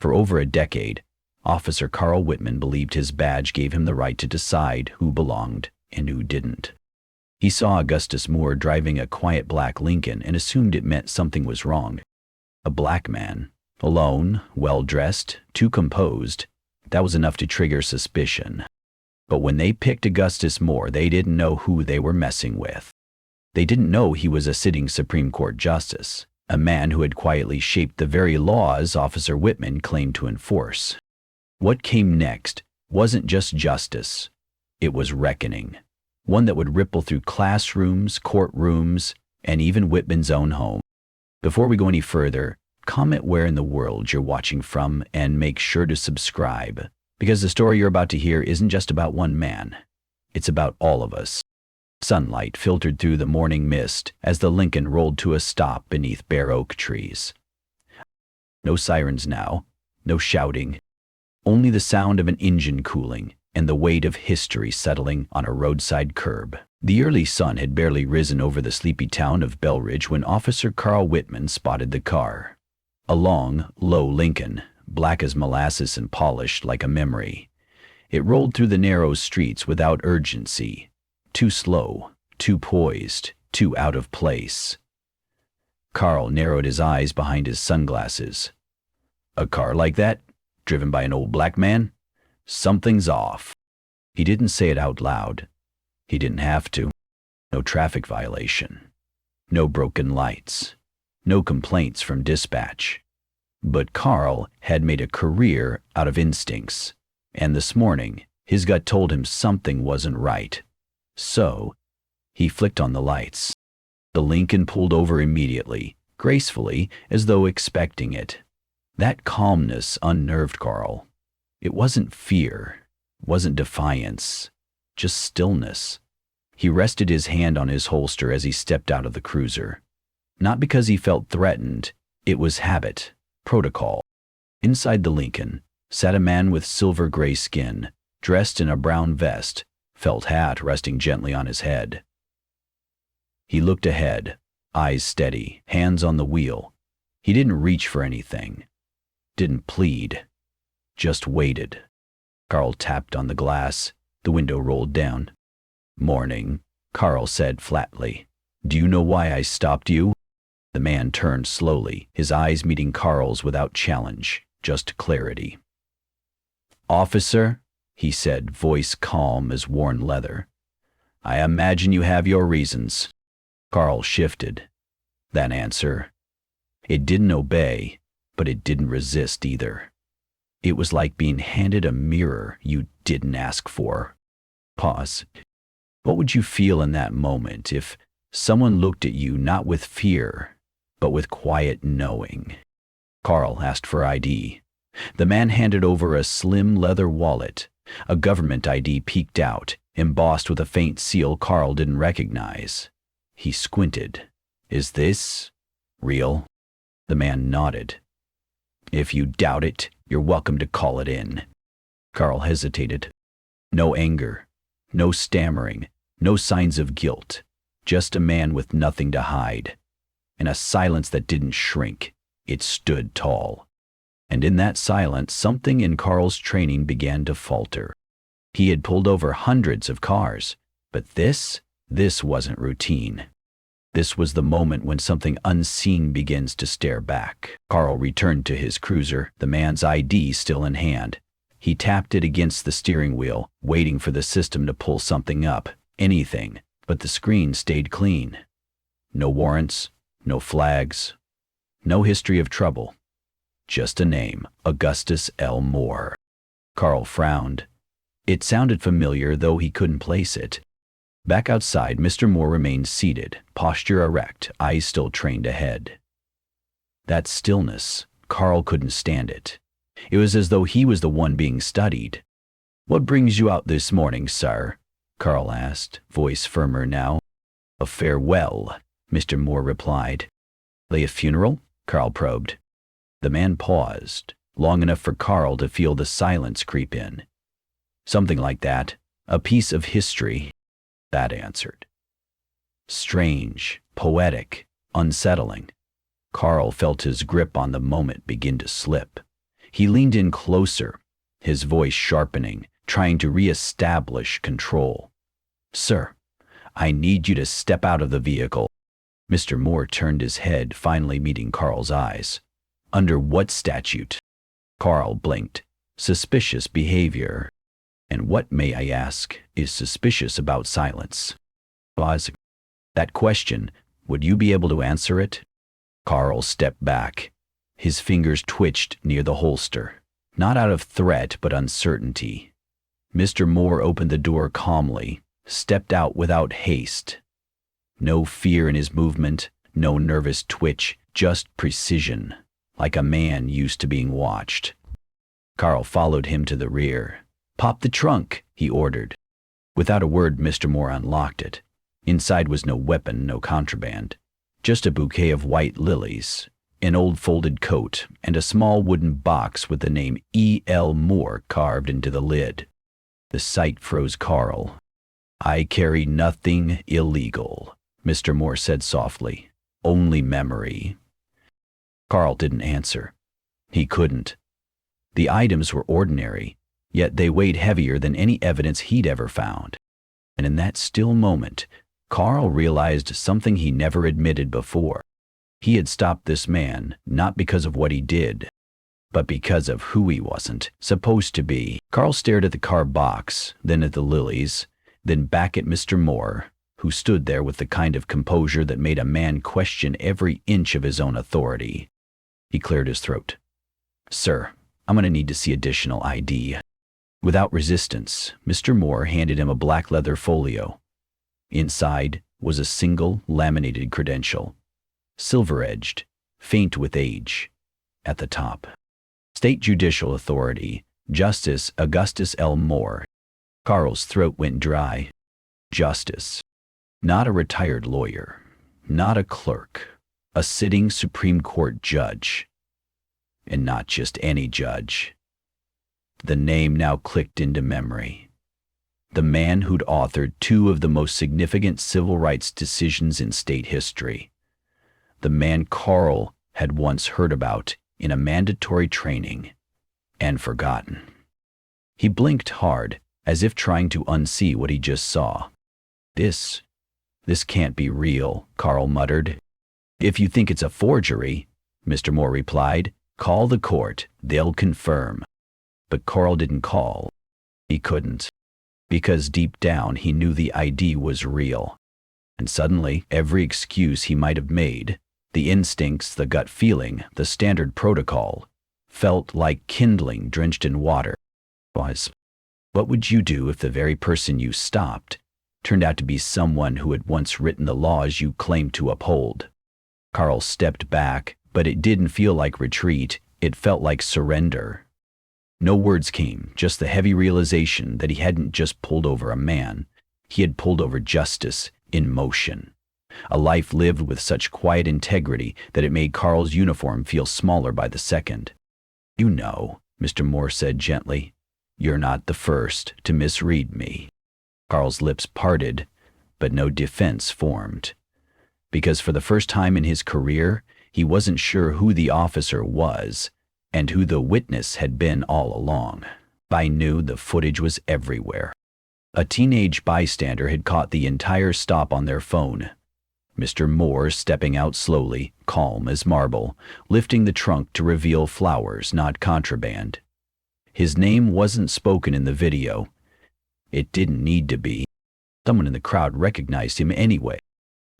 For over a decade, Officer Carl Whitman believed his badge gave him the right to decide who belonged and who didn't. He saw Augustus Moore driving a quiet black Lincoln and assumed it meant something was wrong. A black man, alone, well-dressed, too composed, that was enough to trigger suspicion. But when they picked Augustus Moore, they didn't know who they were messing with. They didn't know he was a sitting Supreme Court justice, a man who had quietly shaped the very laws Officer Whitman claimed to enforce. What came next wasn't just justice, it was reckoning, one that would ripple through classrooms, courtrooms, and even Whitman's own home. Before we go any further, comment where in the world you're watching from and make sure to subscribe, because the story you're about to hear isn't just about one man, it's about all of us. Sunlight filtered through the morning mist as the Lincoln rolled to a stop beneath bare oak trees. No sirens now, no shouting, only the sound of an engine cooling and the weight of history settling on a roadside curb. The early sun had barely risen over the sleepy town of Belridge when Officer Carl Whitman spotted the car. A long, low Lincoln, black as molasses and polished like a memory. It rolled through the narrow streets without urgency. Too slow, too poised, too out of place. Carl narrowed his eyes behind his sunglasses. A car like that, driven by an old black man? Something's off. He didn't say it out loud. He didn't have to. No traffic violation. No broken lights. No complaints from dispatch. But Carl had made a career out of instincts, and this morning his gut told him something wasn't right. So, he flicked on the lights. The Lincoln pulled over immediately, gracefully, as though expecting it. That calmness unnerved Carl. It wasn't fear, wasn't defiance, just stillness. He rested his hand on his holster as he stepped out of the cruiser. Not because he felt threatened, it was habit, protocol. Inside the Lincoln sat a man with silver-gray skin, dressed in a brown vest, felt hat resting gently on his head. He looked ahead, eyes steady, hands on the wheel. He didn't reach for anything, didn't plead, just waited. Carl tapped on the glass. The window rolled down. "Morning," Carl said flatly. "Do you know why I stopped you?" The man turned slowly, his eyes meeting Carl's without challenge, just clarity. "Officer," he said, voice calm as worn leather, "I imagine you have your reasons." Carl shifted. That answer. It didn't obey, but it didn't resist either. It was like being handed a mirror you didn't ask for. Pause. What would you feel in that moment if someone looked at you not with fear, but with quiet knowing? Carl asked for ID. The man handed over a slim leather wallet. A government ID peeked out, embossed with a faint seal Carl didn't recognize. He squinted. "Is this real?" The man nodded. "If you doubt it, you're welcome to call it in." Carl hesitated. No anger, no stammering, no signs of guilt, just a man with nothing to hide. In a silence that didn't shrink, it stood tall. And in that silence, something in Carl's training began to falter. He had pulled over hundreds of cars, but this wasn't routine. This was the moment when something unseen begins to stare back. Carl returned to his cruiser, the man's ID still in hand. He tapped it against the steering wheel, waiting for the system to pull something up, anything, but the screen stayed clean. No warrants, no flags, no history of trouble. Just a name, Augustus L. Moore. Carl frowned. It sounded familiar, though he couldn't place it. Back outside, Mr. Moore remained seated, posture erect, eyes still trained ahead. That stillness, Carl couldn't stand it. It was as though he was the one being studied. "What brings you out this morning, sir?" Carl asked, voice firmer now. "A farewell," Mr. Moore replied. "A funeral?" Carl probed. The man paused, long enough for Carl to feel the silence creep in. "Something like that. A piece of history," that answered. Strange, poetic, unsettling. Carl felt his grip on the moment begin to slip. He leaned in closer, his voice sharpening, trying to re-establish control. "Sir, I need you to step out of the vehicle." Mr. Moore turned his head, finally meeting Carl's eyes. "Under what statute?" Carl blinked. "Suspicious behavior." "And what, may I ask, is suspicious about silence?" "Was that question, would you be able to answer it?" Carl stepped back. His fingers twitched near the holster, not out of threat but uncertainty. Mr. Moore opened the door calmly, stepped out without haste. No fear in his movement, no nervous twitch, just precision, like a man used to being watched. Carl followed him to the rear. "Pop the trunk," he ordered. Without a word, Mr. Moore unlocked it. Inside was no weapon, no contraband, just a bouquet of white lilies, an old folded coat, and a small wooden box with the name E.L. Moore carved into the lid. The sight froze Carl. "I carry nothing illegal," Mr. Moore said softly. "Only memory." Carl didn't answer. He couldn't. The items were ordinary, yet they weighed heavier than any evidence he'd ever found. And in that still moment, Carl realized something he never admitted before. He had stopped this man not because of what he did, but because of who he wasn't supposed to be. Carl stared at the car box, then at the lilies, then back at Mr. Moore, who stood there with the kind of composure that made a man question every inch of his own authority. He cleared his throat. "Sir, I'm going to need to see additional ID." Without resistance, Mr. Moore handed him a black leather folio. Inside was a single laminated credential, silver-edged, faint with age. At the top, State Judicial Authority, Justice Augustus L. Moore. Carl's throat went dry. Justice. Not a retired lawyer, not a clerk, a sitting Supreme Court judge. And not just any judge. The name now clicked into memory. The man who'd authored two of the most significant civil rights decisions in state history. The man Carl had once heard about in a mandatory training and forgotten. He blinked hard, as if trying to unsee what he just saw. This can't be real," Carl muttered. "If you think it's a forgery," Mr. Moore replied, "call the court, they'll confirm." But Carl didn't call. He couldn't. Because deep down he knew the ID was real. And suddenly, every excuse he might have made, the instincts, the gut feeling, the standard protocol, felt like kindling drenched in water. What would you do if the very person you stopped turned out to be someone who had once written the laws you claimed to uphold? Carl stepped back, but it didn't feel like retreat, it felt like surrender. No words came, just the heavy realization that he hadn't just pulled over a man, he had pulled over justice in motion. A life lived with such quiet integrity that it made Carl's uniform feel smaller by the second. "You know," Mr. Moore said gently, "you're not the first to misread me." Carl's lips parted, but no defense formed. Because for the first time in his career, he wasn't sure who the officer was and who the witness had been all along. By noon, the footage was everywhere. A teenage bystander had caught the entire stop on their phone. Mr. Moore stepping out slowly, calm as marble, lifting the trunk to reveal flowers, not contraband. His name wasn't spoken in the video. It didn't need to be. Someone in the crowd recognized him anyway.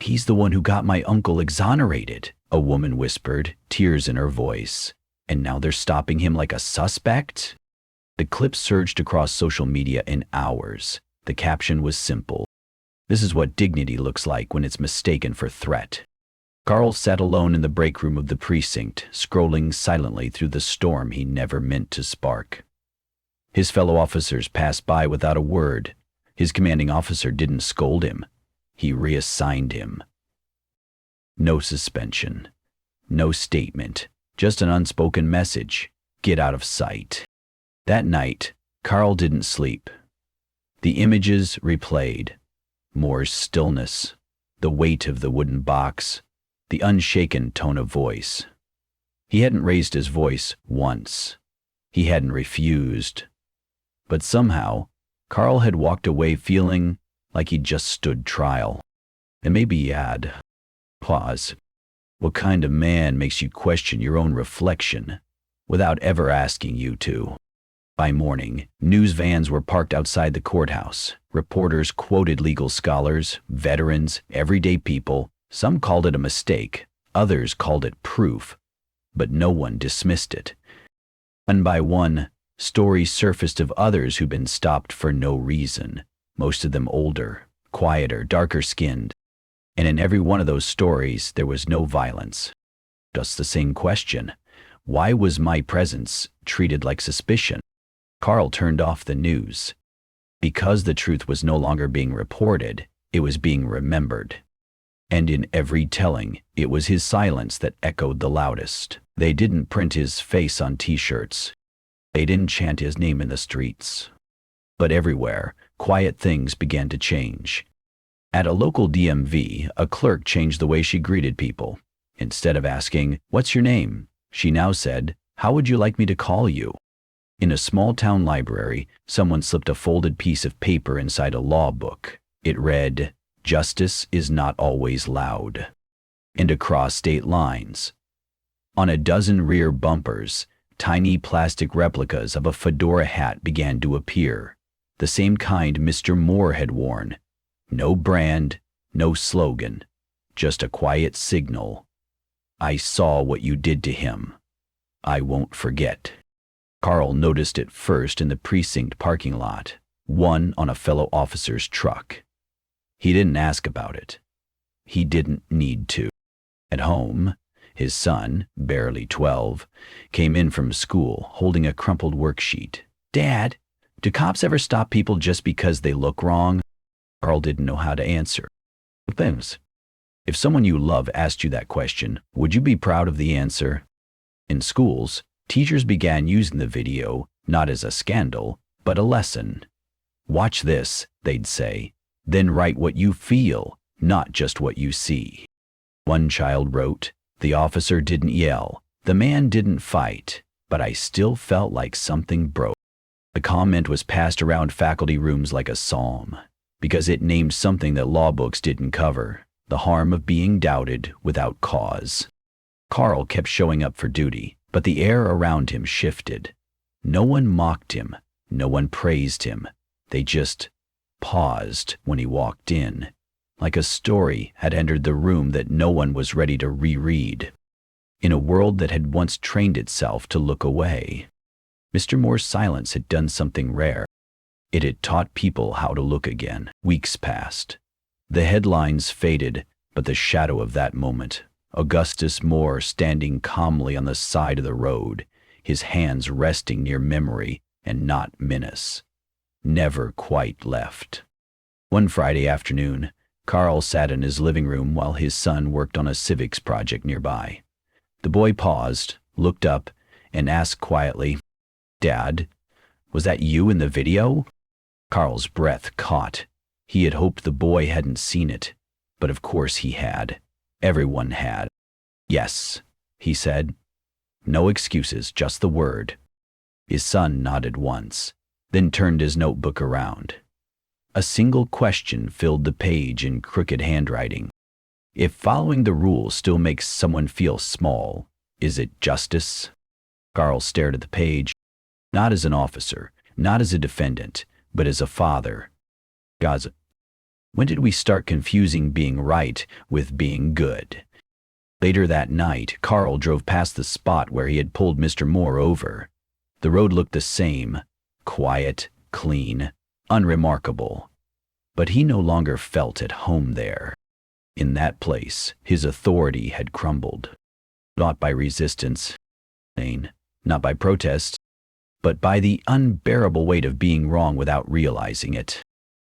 "He's the one who got my uncle exonerated," a woman whispered, tears in her voice. "And now they're stopping him like a suspect?" The clip surged across social media in hours. The caption was simple. "This is what dignity looks like when it's mistaken for threat." Carl sat alone in the break room of the precinct, scrolling silently through the storm he never meant to spark. His fellow officers passed by without a word. His commanding officer didn't scold him. He reassigned him. No suspension. No statement. Just an unspoken message. Get out of sight. That night, Carl didn't sleep. The images replayed. Moore's stillness, the weight of the wooden box, the unshaken tone of voice. He hadn't raised his voice once. He hadn't refused. But somehow, Carl had walked away feeling like he'd just stood trial. And maybe he had. Pause. What kind of man makes you question your own reflection without ever asking you to? By morning, news vans were parked outside the courthouse. Reporters quoted legal scholars, veterans, everyday people. Some called it a mistake, others called it proof, but no one dismissed it. One by one, stories surfaced of others who'd been stopped for no reason, most of them older, quieter, darker-skinned. And in every one of those stories, there was no violence. Just the same question. Why was my presence treated like suspicion? Carl turned off the news. Because the truth was no longer being reported, it was being remembered. And in every telling, it was his silence that echoed the loudest. They didn't print his face on t-shirts. They didn't chant his name in the streets. But everywhere, quiet things began to change. At a local DMV, a clerk changed the way she greeted people. Instead of asking, "What's your name?" she now said, "How would you like me to call you?" In a small-town library, someone slipped a folded piece of paper inside a law book. It read, "Justice is not always loud." And across state lines, on a dozen rear bumpers, tiny plastic replicas of a fedora hat began to appear, the same kind Mr. Moore had worn. No brand, no slogan, just a quiet signal. "I saw what you did to him. I won't forget." Carl noticed it first in the precinct parking lot, one on a fellow officer's truck. He didn't ask about it. He didn't need to. At home, his son, barely 12, came in from school holding a crumpled worksheet. "Dad, do cops ever stop people just because they look wrong?" Carl didn't know how to answer. Depends. If someone you love asked you that question, would you be proud of the answer? In schools, teachers began using the video not as a scandal, but a lesson. "Watch this," they'd say, "then write what you feel, not just what you see." One child wrote, "The officer didn't yell, the man didn't fight, but I still felt like something broke." The comment was passed around faculty rooms like a psalm, because it named something that law books didn't cover: the harm of being doubted without cause. Carl kept showing up for duty, but the air around him shifted. No one mocked him, no one praised him. They just paused when he walked in, like a story had entered the room that no one was ready to reread. In a world that had once trained itself to look away, Mr. Moore's silence had done something rare. It had taught people how to look again. Weeks passed. The headlines faded, but the shadow of that moment, Augustus Moore standing calmly on the side of the road, his hands resting near memory and not menace, never quite left. One Friday afternoon, Carl sat in his living room while his son worked on a civics project nearby. The boy paused, looked up, and asked quietly, "Dad, was that you in the video?" Carl's breath caught. He had hoped the boy hadn't seen it, but of course he had. Everyone had. "Yes," he said. No excuses, just the word. His son nodded once, then turned his notebook around. A single question filled the page in crooked handwriting. "If following the rules still makes someone feel small, is it justice?" Carl stared at the page, not as an officer, not as a defendant, but as a father. Gaza. When did we start confusing being right with being good? Later that night, Carl drove past the spot where he had pulled Mr. Moore over. The road looked the same, quiet, clean, unremarkable. But he no longer felt at home there. In that place, his authority had crumbled. Not by resistance, not by protest, but by the unbearable weight of being wrong without realizing it.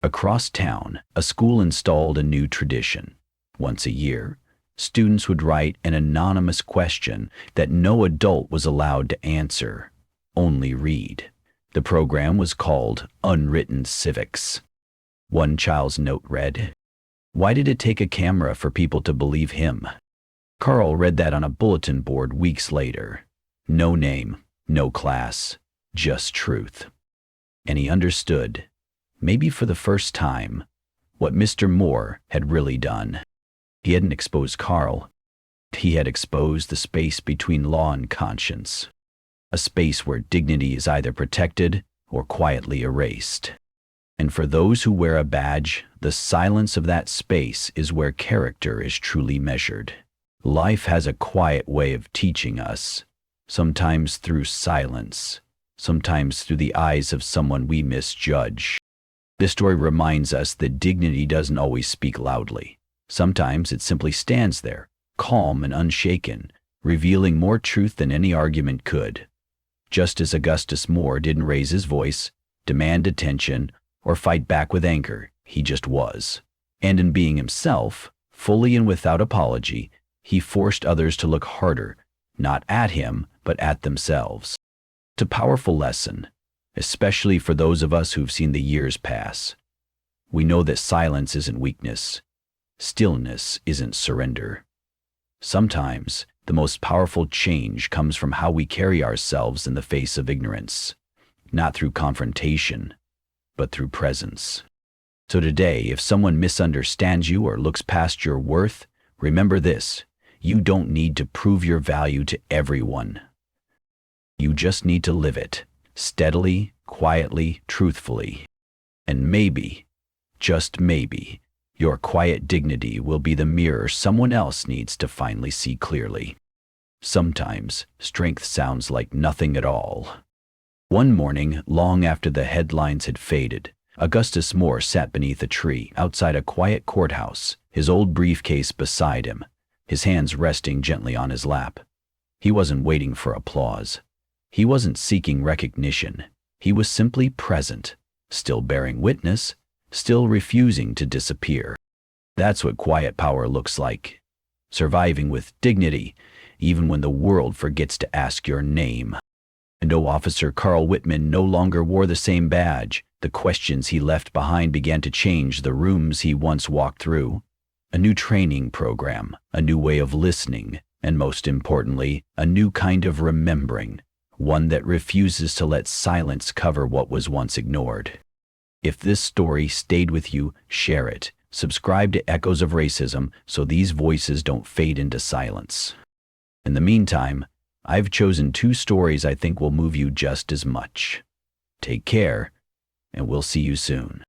Across town, a school installed a new tradition. Once a year, students would write an anonymous question that no adult was allowed to answer, only read. The program was called Unwritten Civics. One child's note read, "Why did it take a camera for people to believe him?" Carl read that on a bulletin board weeks later. No name, No class, just truth. And he understood, maybe for the first time, what Mr. Moore had really done. He hadn't exposed Carl. He had exposed the space between law and conscience, a space where dignity is either protected or quietly erased. And for those who wear a badge, the silence of that space is where character is truly measured. Life has a quiet way of teaching us, sometimes through silence, sometimes through the eyes of someone we misjudge. This story reminds us that dignity doesn't always speak loudly. Sometimes it simply stands there, calm and unshaken, revealing more truth than any argument could. Just as Augustus Moore didn't raise his voice, demand attention, or fight back with anger, he just was. And in being himself, fully and without apology, he forced others to look harder, not at him, but at themselves. It's a powerful lesson, especially for those of us who've seen the years pass. We know that silence isn't weakness. Stillness isn't surrender. Sometimes, the most powerful change comes from how we carry ourselves in the face of ignorance, not through confrontation, but through presence. So today, if someone misunderstands you or looks past your worth, remember this: you don't need to prove your value to everyone. You just need to live it, steadily, quietly, truthfully. And maybe, just maybe, your quiet dignity will be the mirror someone else needs to finally see clearly. Sometimes, strength sounds like nothing at all. One morning, long after the headlines had faded, Augustus Moore sat beneath a tree outside a quiet courthouse, his old briefcase beside him, his hands resting gently on his lap. He wasn't waiting for applause. He wasn't seeking recognition. He was simply present, still bearing witness, still refusing to disappear. That's what quiet power looks like. Surviving with dignity, even when the world forgets to ask your name. And though Officer Carl Whitman no longer wore the same badge, the questions he left behind began to change the rooms he once walked through. A new training program, a new way of listening, and most importantly, a new kind of remembering, one that refuses to let silence cover what was once ignored. If this story stayed with you, share it. Subscribe to Echoes of Racism so these voices don't fade into silence. In the meantime, I've chosen 2 stories I think will move you just as much. Take care, and we'll see you soon.